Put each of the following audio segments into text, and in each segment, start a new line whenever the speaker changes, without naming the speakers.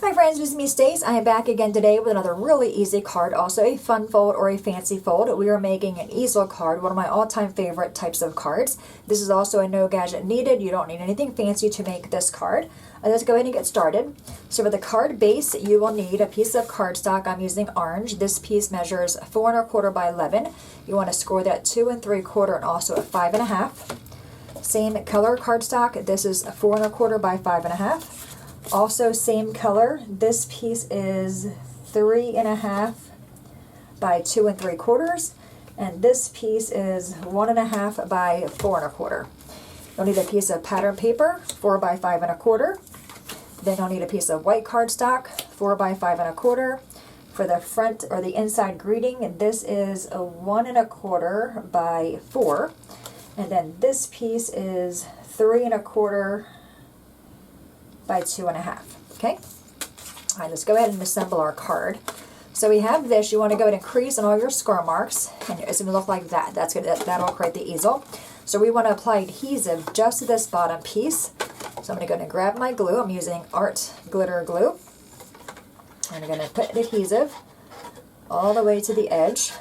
Hi friends, this is me Stace. I am back again today with another really easy card, also a fun fold or a fancy fold. We are making an easel card, one of my all-time favorite types of cards. This is also a no gadget needed. You don't need anything fancy to make this card. Let's go ahead and get started. So for the card base, you will need a piece of cardstock. I'm using orange. This piece measures 4 1/4 by 11. You want to score that 2 3/4 and also a 5 1/2. Same color cardstock. This is 4 1/4 by 5 1/2. Also same color, this piece is 3 1/2 by 2 3/4, and this piece is 1 1/2 by 4 1/4. You'll need a piece of pattern paper, 4 by 5 1/4. Then you'll need a piece of white cardstock, 4 by 5 1/4. For the front or the inside greeting, this is a 1 1/4 by 4. And then this piece is 3 1/4 by 2 1/2. Okay? All right, let's go ahead and assemble our card. So we have this. You want to go ahead and crease on all your score marks, and it's going to look like that. That'll create the easel. So we want to apply adhesive just to this bottom piece. So I'm going to go ahead and grab my glue. I'm using Art Glitter Glue. And I'm going to put adhesive all the way to the edge,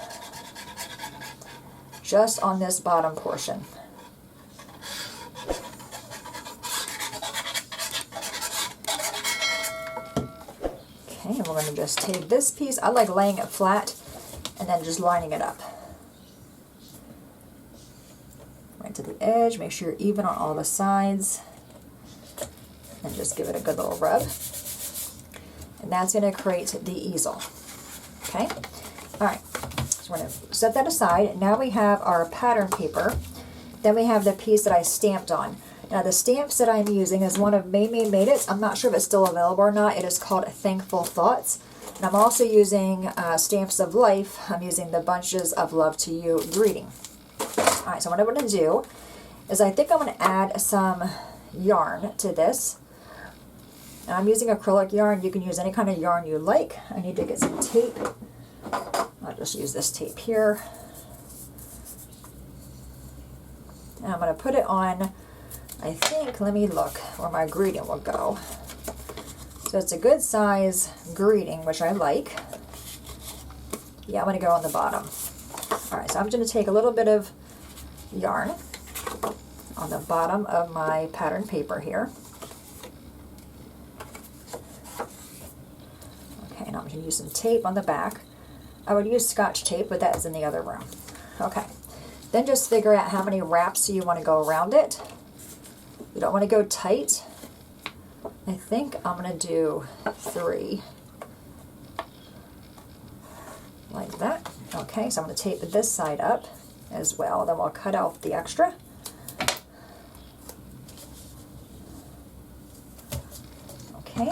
just on this bottom portion. Okay, and we're going to just take this piece. I like laying it flat and then just lining it up. Right to the edge, make sure you're even on all the sides. And just give it a good little rub. And that's going to create the easel. Okay? Alright, so we're going to set that aside. Now we have our pattern paper. Then we have the piece that I stamped on. Now the stamps that I'm using is one of Made It. I'm not sure if it's still available or not. It is called Thankful Thoughts. And I'm also using Stamps of Life. I'm using the Bunches of Love to You greeting. Alright, so what I'm going to do is I think I'm going to add some yarn to this. And I'm using acrylic yarn. You can use any kind of yarn you like. I need to get some tape. I'll just use this tape here. And I'm going to put it on, I think, let me look where my greeting will go. So it's a good size greeting, which I like. Yeah, I'm going to go on the bottom. Alright, so I'm going to take a little bit of yarn on the bottom of my pattern paper here. Okay, and I'm going to use some tape on the back. I would use Scotch tape, but that is in the other room. Okay, then just figure out how many wraps you want to go around it. You don't want to go tight. I think I'm going to do 3. Like that. Okay, so I'm going to tape this side up as well. Then we'll cut off the extra. Okay.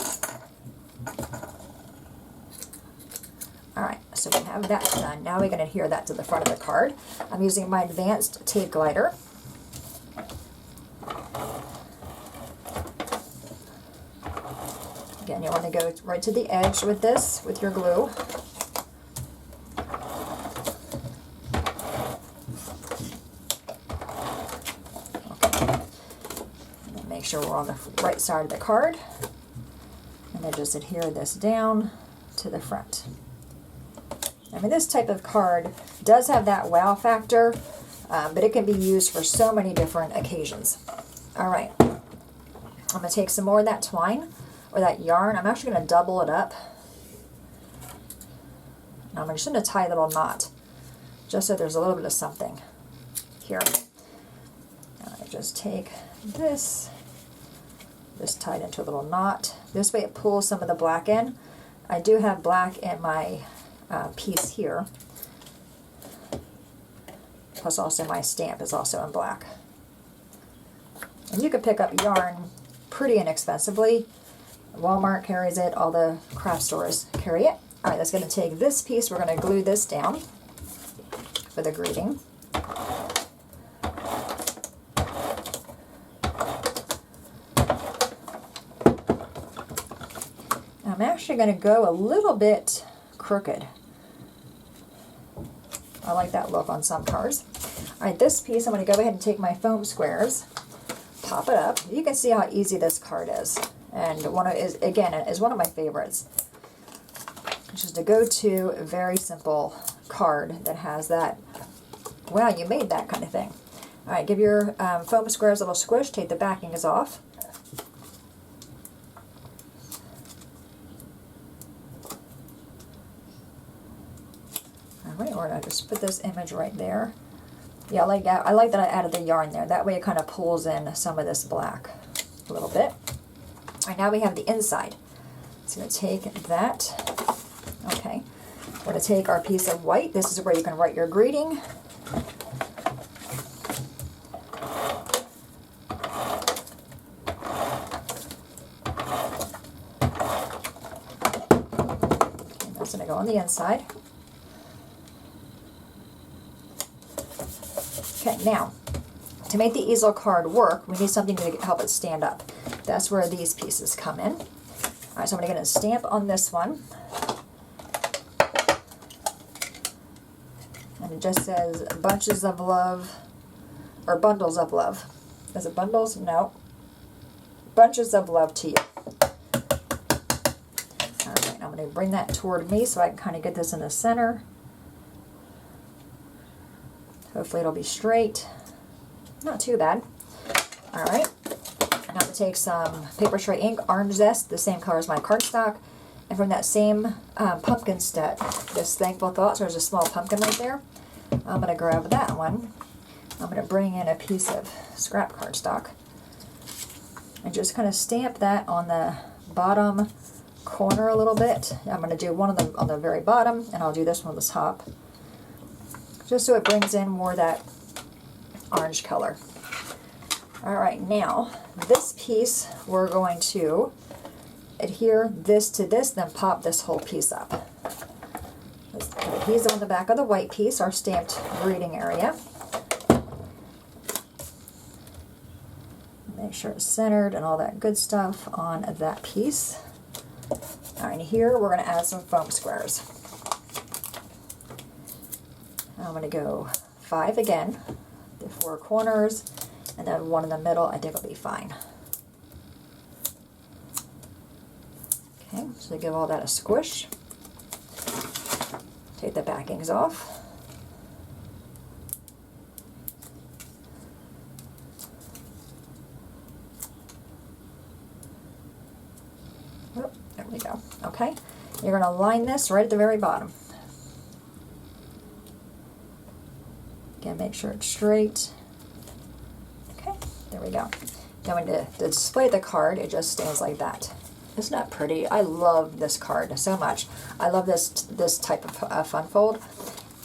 Alright, so we have that done. Now we're going to adhere that to the front of the card. I'm using my advanced tape glider. Again, you want to go right to the edge with this, with your glue. Okay. And then make sure we're on the right side of the card. And then just adhere this down to the front. I mean, this type of card does have that wow factor, but it can be used for so many different occasions. All right, I'm going to take some more of that twine, or that yarn. I'm actually going to double it up. And I'm just going to tie a little knot, just so there's a little bit of something here. I just take this, just tie it into a little knot. This way it pulls some of the black in. I do have black in my piece here. Plus also my stamp is also in black. And you can pick up yarn pretty inexpensively. Walmart carries it, all the craft stores carry it. Alright, that's going to take this piece, we're going to glue this down for the greeting. I'm actually going to go a little bit crooked. I like that look on some cards. Alright, this piece I'm going to go ahead and take my foam squares, pop it up. You can see how easy this card is. And is one of my favorites. It's just a go-to, very simple card that has that, wow, you made that kind of thing. All right, give your foam squares a little squish, take the backings off. All right, we're gonna just put this image right there. Yeah, I like that. I like that I added the yarn there. That way it kind of pulls in some of this black a little bit. All right, now we have the inside. So I'm going to take that. Okay. We're going to take our piece of white. This is where you can write your greeting. Okay, that's going to go on the inside. Okay, now, to make the easel card work, we need something to help it stand up. That's where these pieces come in. All right, so I'm going to stamp on this one. And it just says bunches of love, or bundles of love. Is it bundles? No. Bunches of love to you. All right, I'm going to bring that toward me so I can kind of get this in the center. Hopefully it'll be straight. Not too bad. All right. Now I'm going to take some paper tray ink, orange zest, the same color as my cardstock. And from that same pumpkin set, this Thankful Thoughts, there's a small pumpkin right there. I'm going to grab that one. I'm going to bring in a piece of scrap cardstock and just kind of stamp that on the bottom corner a little bit. I'm going to do one of them on the very bottom, and I'll do this one on the top, just so it brings in more of that orange color. All right, now this piece, we're going to adhere this to this, then pop this whole piece up. Let's put adhesive on the back of the white piece, our stamped greeting area. Make sure it's centered and all that good stuff on that piece. All right, here we're going to add some foam squares. I'm going to go 5 again, the 4 corners, and then 1 in the middle. I think will be fine. Okay, so give all that a squish. Take the backings off. Oh, there we go. Okay, you're going to line this right at the very bottom. Again, make sure it's straight. Okay, there we go. Now when to display the card, it just stands like that. Isn't that pretty? I love this card so much. I love this type of fun fold.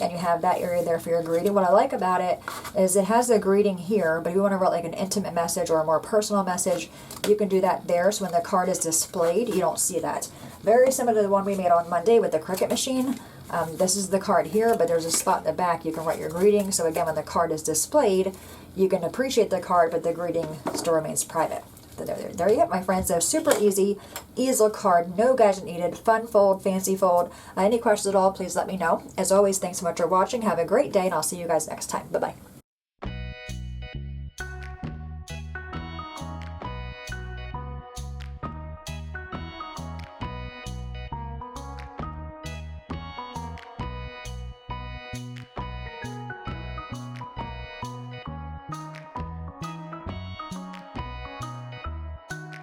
And you have that area there for your greeting. What I like about it is it has the greeting here, but if you want to write like an intimate message or a more personal message, you can do that there. So when the card is displayed, you don't see that. Very similar to the one we made on Monday with the Cricut machine. This is the card here, but there's a spot in the back you can write your greeting. So again, when the card is displayed, you can appreciate the card, but the greeting still remains private. There you go, my friends. A super easy easel card, no gadget needed, fun fold, fancy fold. Any questions at all, please let me know. As always, thanks so much for watching. Have a great day, and I'll see you guys next time. Bye-bye.